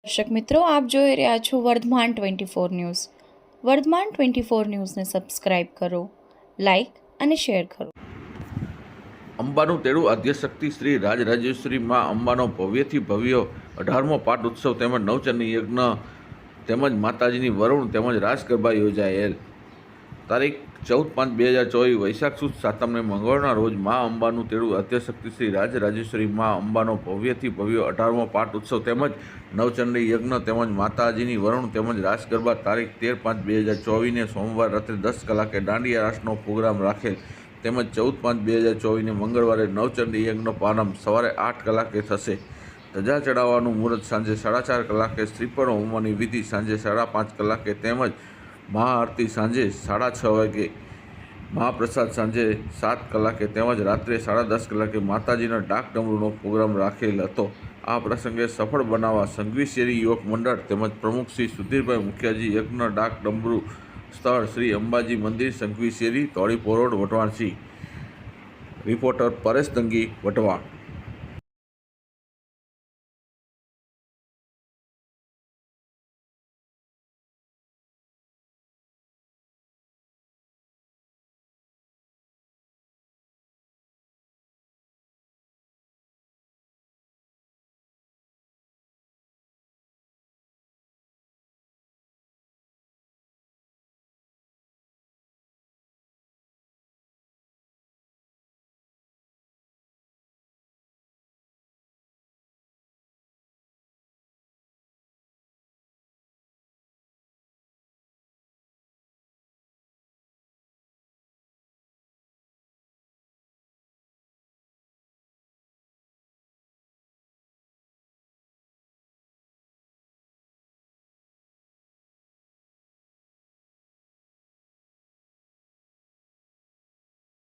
દર્શક મિત્રો, આપ જોઈ રહ્યા છો વર્ધમાન 24 ન્યૂઝ. વર્ધમાન 24 ન્યૂઝને સબસ્ક્રાઇબ કરો, લાઇક અને શેર કરો. અંબાનું તેડું આદ્યશક્તિ શ્રી રાજરાજેશ્વરી માં અંબાનો ભવ્યથી ભવ્ય 18મો પાટ ઉત્સવ તેમજ નવચંડી યજ્ઞ તેમજ માતાજીની વરુણ તેમજ રાસ ગરબા યોજાયેલ. તારીખ 14/5/2024 વૈશાખ સુદ સાતમને મંગળવારના રોજ મા અંબાનું તેડું આદ્યશક્તિ શ્રી રાજરાજેશ્વરી માં અંબાનો ભવ્યથી ભવ્ય 18મો પાટ ઉત્સવ તેમજ નવચંડી યજ્ઞ તેમજ માતાજીની વરુણ તેમજ રાસ ગરબા તારીખ 13/5/2024ને સોમવાર રાત્રે 10 કલાકે દાંડિયા રાસનો પ્રોગ્રામ રાખેલ. તેમજ 14/5/2024ને મંગળવારે નવચંડી યજ્ઞનો પ્રારંભ સવારે 8 કલાકે થશે. ધજા ચડાવવાનું મુહૂર્ત સાંજે 4:30 કલાકે, શ્રીફળ હોમવાની વિધિ સાંજે 5:30 કલાકે તેમજ મહાઆરતી સાંજે 6:30 વાગે, મહાપ્રસાદ સાંજે 7 કલાકે તેમજ રાત્રે 10:30 કલાકે માતાજીના ડાક ડમરૂનો પ્રોગ્રામ રાખેલ હતો. આ પ્રસંગે સફળ બનાવવા સંઘવી શેરી યુવક મંડળ તેમજ પ્રમુખ શ્રી સુધીરભાઈ મુખિયાજી યજ્ઞ ડાક ડમરૂ સ્થળ શ્રી અંબાજી મંદિર, સંઘવી શેરી, તોડીપોરોડ, વટવાણ. રિપોર્ટર પરેશ દંગી, વટવાણ.